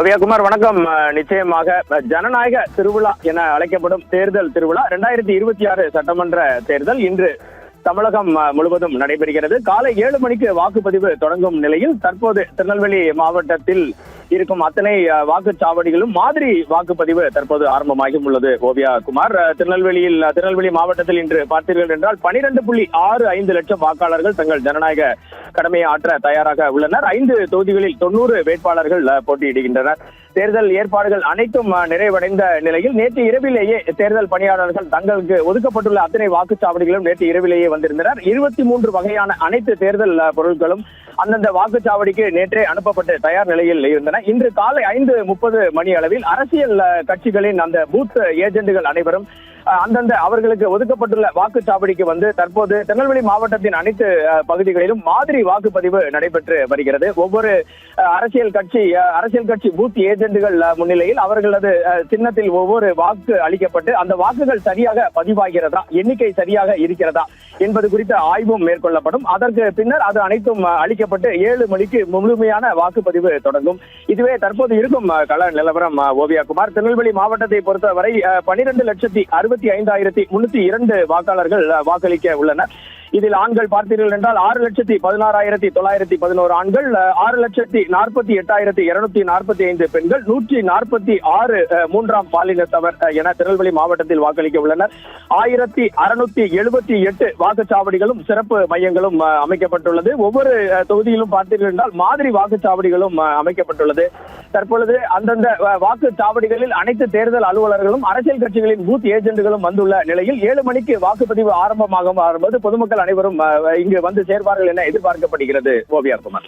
ஓவியாகுமார் வணக்கம். நிச்சயமாக ஜனநாயக திருவிழா என அழைக்கப்படும் தேர்தல் திருவிழா 2026 சட்டமன்ற தேர்தல் இன்று தமிழகம் முழுவதும் நடைபெறுகிறது. காலை 7 மணிக்கு வாக்குப்பதிவு தொடங்கும் நிலையில் தற்போது திருநெல்வேலி மாவட்டத்தில் இருக்கும் அத்தனை வாக்குச்சாவடிகளும் மாதிரி வாக்குப்பதிவு தற்போது ஆரம்பமாகி உள்ளது. ஓவியாகுமார், திருநெல்வேலி மாவட்டத்தில் இன்று பார்த்தீர்கள் என்றால் 12.65 லட்சம் வாக்காளர்கள் தங்கள் ஜனநாயக கடமையை ஆற்ற தயாராக உள்ளனர். 5 தொகுதிகளில் 90 வேட்பாளர்கள் போட்டியிடுகின்றனர். தேர்தல் ஏற்பாடுகள் அனைத்தும் நிறைவடைந்த நிலையில் நேற்று இரவிலேயே தேர்தல் பணியாளர்கள் தங்களுக்கு ஒதுக்கப்பட்டுள்ள அத்தனை வாக்குச்சாவடிகளும் நேற்று இரவிலேயே வந்திருந்தனர். 23 வகையான அனைத்து தேர்தல் பொருட்களும் அந்தந்த வாக்குச்சாவடிக்கு நேற்றே அனுப்பப்பட்டு தயார் நிலையில் இருந்தன. இன்று காலை 5:30 மணி அளவில் அரசியல் கட்சிகளின் அந்த பூத் ஏஜென்ட்டுகள் அனைவரும் அந்தந்த அவர்களுக்கு ஒதுக்கப்பட்டுள்ள வாக்குச்சாவடிக்கு வந்து தற்போது திருநெல்வேலி மாவட்டத்தின் அனைத்து பகுதிகளிலும் மாதிரி வாக்குப்பதிவு நடைபெற்று வருகிறது. ஒவ்வொரு அரசியல் கட்சி பூத் ஏஜென்ட்டுகள் முன்னிலையில் அவர்களது சின்னத்தில் ஒவ்வொரு வாக்கு அளிக்கப்பட்டு அந்த வாக்குகள் சரியாக பதிவாகிறதா, எண்ணிக்கை சரியாக இருக்கிறதா என்பது குறித்த ஆய்வும் மேற்கொள்ளப்படும். அதற்கு பின்னர் அது அனைத்தும் அளிக்கப்பட்டு 7 மணிக்கு முழுமையான வாக்குப்பதிவு தொடங்கும். இதுவே தற்போது இருக்கும் கள நிலவரம். ஓவியாகுமார், திருநெல்வேலி மாவட்டத்தை பொறுத்தவரை 12,65,302 வாக்காளர்கள் வாக்களிக்க உள்ளனர். இதில் ஆண்கள் பார்த்தீர்கள் என்றால் 6,16,911 ஆண்கள், 6,48,245 பெண்கள், 146 மூன்றாம் பாலினத்தவர் என திருநெல்வேலி மாவட்டத்தில் வாக்களிக்க உள்ளனர். 1,678 வாக்குச்சாவடிகளும் சிறப்பு மையங்களும் அமைக்கப்பட்டுள்ளது. ஒவ்வொரு தொகுதியிலும் பார்த்தீர்கள் என்றால் மாதிரி வாக்குச்சாவடிகளும் அமைக்கப்பட்டுள்ளது. தற்பொழுது அந்தந்த வாக்குச்சாவடிகளில் அனைத்து தேர்தல் அலுவலர்களும் அரசியல் கட்சிகளின் பூத் ஏஜென்ட்டுகளும் வந்துள்ள நிலையில் 7 மணிக்கு வாக்குப்பதிவு ஆரம்பமாகும் பொதுமக்கள் அனைவரும் இங்கு வந்து சேர்வார்கள் என எதிர்பார்க்கப்படுகிறது. ஓவியாகுமார்.